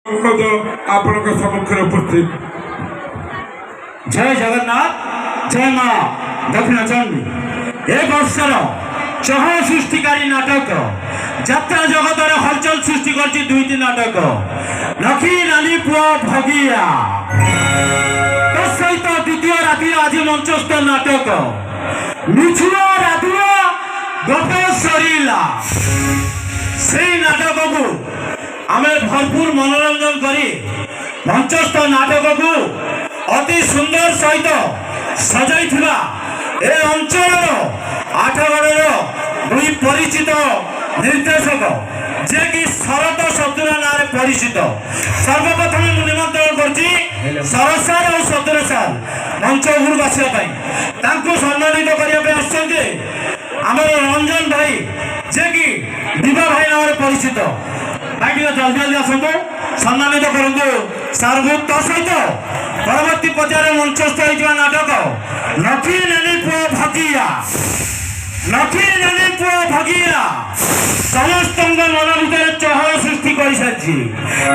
ଆପଣଙ୍କ ସମ୍ମୁଖରେ ଉପସ୍ଥିତ। ଜୟ ଜଗନ୍ନାଥ, ଜୟ ମା ଦକ୍ଷିଣଚଣ୍ଡୀ। ଏ ବର୍ଷର ଚହଳ ସୃଷ୍ଟିକାରୀ ନାଟକ ଯାତ୍ରା ଜଗତରେ ହଲଚଲ ସୃଷ୍ଟି କରିଛି ଦୁଇଟି ନାଟକ, ଲକ୍ଷ୍ମୀ ନାନୀ ପୁଅ ଭଗିଆ। ତା ସହିତ ଦ୍ୱିତୀୟ ରାତିରେ ଆଜି ମଞ୍ଚସ୍ଥ ନାଟକ ମିଛୁଆ ରାଧୁଆ ଗପ ସରିଲା। ସେଇ ନାଟକକୁ ଆମେ ଭରପୁର ମନୋରଞ୍ଜନ କରି ମଞ୍ଚସ୍ଥ ନାଟକକୁ ଅତି ସୁନ୍ଦର ସହିତ ସଜାଇଥିବା ଏ ଅଞ୍ଚଳର ଆଠଗଡ଼ର ଦୁଇ ପରିଚିତ ନିର୍ଦ୍ଦେଶକ ଯିଏକି ଶରତ ସତୁରା ନାଁରେ ପରିଚିତ। ସର୍ବପ୍ରଥମେ ମୁଁ ନିମନ୍ତ୍ରଣ କରୁଛି ଶରତ ସାର୍ ଆଉ ସତୁରା ସାର୍ ମଞ୍ଚ ଉପରକୁ ଆସିବା ପାଇଁ। ତାଙ୍କୁ ସମ୍ମାନିତ କରିବା ପାଇଁ ଆସିଛନ୍ତି ଆମର ରଞ୍ଜନ ଭାଇ ଯିଏକି ଦିବା ଭାଇ ନାମରେ ପରିଚିତ। ଭାଇ ଟିକେ ଜଲ୍ଦି ଜଲ୍ଦି ଆସନ୍ତୁ, ସମ୍ମାନିତ କରନ୍ତୁ ସାର୍ଙ୍କୁ। ତା ସହିତ ପରବର୍ତ୍ତୀ ପର୍ଯ୍ୟାୟରେ ମଞ୍ଚସ୍ଥ ହୋଇଥିବା ନାଟକ ଲକ୍ଷ୍ମୀ ନାନୀ ପୁଅ ଭଗିଆ। ଲକ୍ଷ୍ମୀ ନାନୀ ପୁଅ ଭଗିଆ ସମସ୍ତଙ୍କ ମନ ଭିତରେ ଚହଳ ସୃଷ୍ଟି କରିସାରିଛି।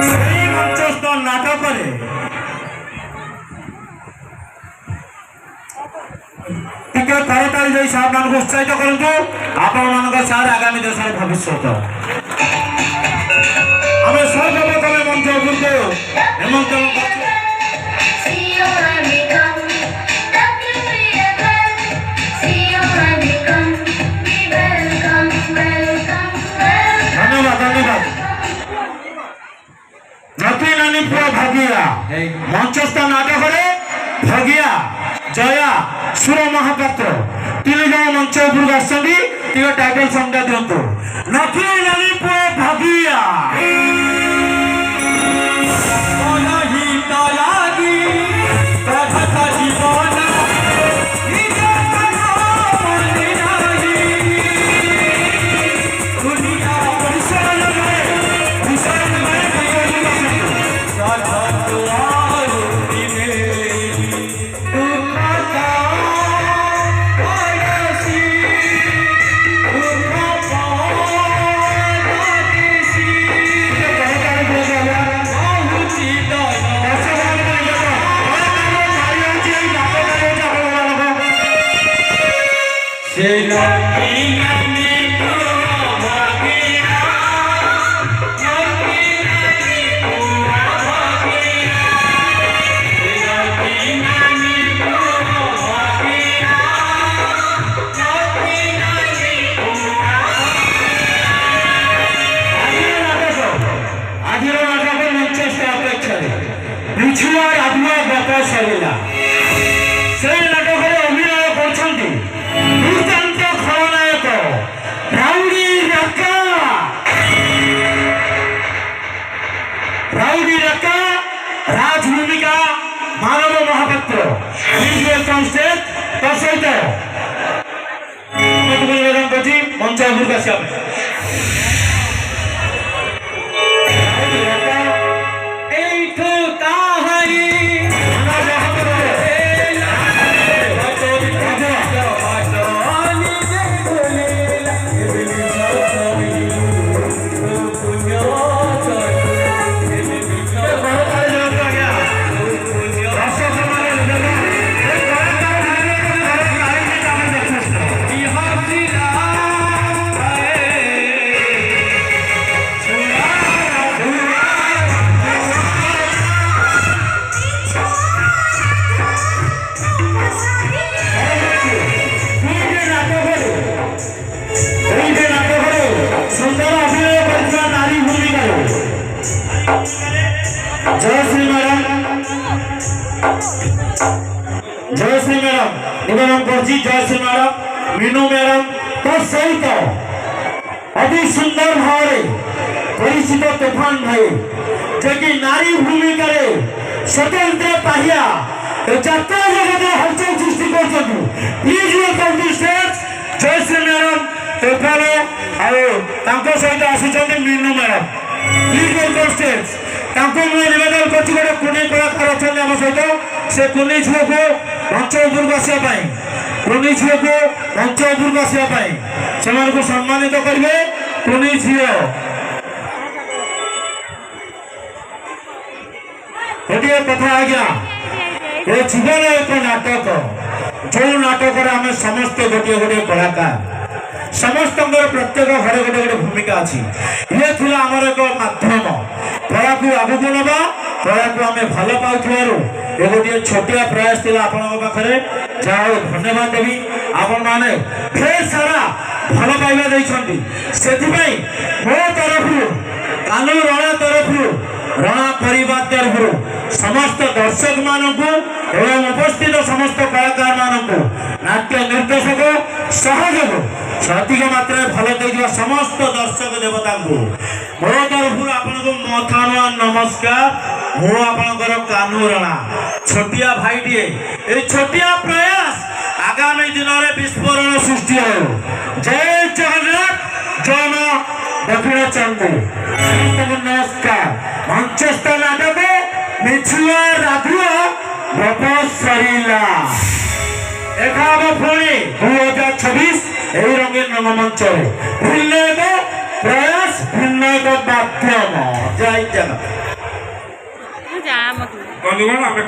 ସେହି ମଞ୍ଚସ୍ଥ ନାଟକରେ ଟିକେ କରତାଳି ଦେଇ ସାର୍ ମାନଙ୍କୁ ଉତ୍ସାହିତ କରନ୍ତୁ। ଆପଣମାନଙ୍କ ସାର୍ ଆଗାମୀ ଦେଶର ଭବିଷ୍ୟତ। ଆମେ ସର୍ବପ୍ରଥମେ ମଞ୍ଚ ଉପରକୁ ନିମନ୍ତ୍ରଣ କରୁଛୁ ଲକ୍ଷ୍ମୀ ନାନୀ ପୁଅ ଭଗିଆ। ମଞ୍ଚସ୍ଥ ନାଟକରେ ଭଗିଆ, ଜୟା, ସୁର ମହାପାତ୍ର ତିନି ଜଣ ମଞ୍ଚ ଉପରକୁ ଆସିଛନ୍ତି। ଟିକେ ଟାଇଟଲ ସଂଜ୍ଞା ଦିଅନ୍ତୁ। ଲକ୍ଷ୍ମୀ ନାନୀ ପୁଅ ଭଗିଆ। ମିଛୁଆ ରାଧୁଆ ଗପ ସରିଲା। ସେହି ନାଟକରେ ଅଭିନୟ କରୁଛନ୍ତି ଦୁର୍ଦ୍ଦାନ୍ତ ଖଳନାୟକ ରାଉଡି ରାକା। ରାଉଡି ରାକା ରାଜ ଭୂମିକା ମାନବ ମହାପାତ୍ର। ତା ସହିତ ନିବେଦନ କରୁଛି ମଞ୍ଚ ଉପରକୁ ଆସିବା ପାଇଁ। जयश्री मैडम निवेदन कर जयश्री मैडम, मीनू मैडम तो सहित अति सुंदर भाव परिचित तूफान भाई जे नारी भूमिका स्वतंत्र पाहिया जात्रा जगत हलचल सृष्टि कर। Please welcome to stage Jayashree madam, तूफान और सहित आसुच्च Minu madam. Please welcome stage. निवेदन कर कुनी कलाकार अच्छा आम सहित से कुनी झील को मंच उपरक आसवाई कुनी झील को मंच उपरक आसवाई से सम्मानित करेंगे। कुनी झील ଗୋଟିଏ କଥା ଆଜ୍ଞା, ଏ ଜୀବନ ଏକ ନାଟକ। ଯେଉଁ ନାଟକରେ ଆମେ ସମସ୍ତେ ଗୋଟିଏ ଗୋଟିଏ କଳାକାର, ସମସ୍ତଙ୍କର ପ୍ରତ୍ୟେକ ଘରେ ଗୋଟେ ଗୋଟେ ଭୂମିକା ଅଛି। ଇଏ ଥିଲା ଆମର ଏକ ମାଧ୍ୟମ କଳାକୁ ଆଗକୁ ନେବା, କଳାକୁ ଆମେ ଭଲ ପାଉଥିବାରୁ ଏ ଗୋଟିଏ ଛୋଟିଆ ପ୍ରୟାସ ଥିଲା ଆପଣଙ୍କ ପାଖରେ। ଯାହା ହଉ ଧନ୍ୟବାଦ ଦେବି, ଆପଣମାନେ ଢେର ସାରା ଭଲ ପାଇବା ଦେଇଛନ୍ତି। ସେଥିପାଇଁ ମୋ ତରଫରୁ, କାନୁ ରଣା ତରଫରୁ, ରଣା ପରିବାର ତରଫରୁ ସମସ୍ତ ଦର୍ଶକ ମାନଙ୍କୁ ଏବଂ ଉପସ୍ଥିତ ସମସ୍ତ କଳାକାର ମାନଙ୍କୁ, ନାଟ୍ୟ ନିର୍ଦ୍ଦେଶକ, ସହଯୋଗ ଅଧିକ ମାତ୍ରାରେ ଭଲ ଦେଇଥିବା ସମସ୍ତ ଦର୍ଶକ ଦେବତାଙ୍କୁ ମୋ ତରଫରୁ ଆପଣଙ୍କୁ ମଥାନୁଆ ନମସ୍କାର। ମୁଁ ଆପଣଙ୍କର କାହ୍ନୁ ରଣା, ଛୋଟିଆ ଭାଇଟିଏ। এই ଛୋଟିଆ ପ୍ରୟାସ ଆଗାମୀ ଦିନରେ ବିସ୍ଫୋରଣ ସୃଷ୍ଟି ହେଉ। ଜୟ ଜଗନ୍ନାଥ, ଜୟ ମା ଦକ୍ଷିଣ ଚଣ୍ଡୀ। ସମସ୍ତଙ୍କୁ ନମସ୍କାର। ମଞ୍ଚସ୍ଥ ନାଟକ ମିଛୁଆ ରାଧୁଆ ଗପ ସରିଲା। ଦେଖା ହବ ପୁଣି 2026 এই রঙের রঙ্গমঞ্চরে। ভিন্ন এক প্রয়াস, ভিন্ন এক মাধ্যম। জয় জগন্নাথ। বন্ধুগণ, আমি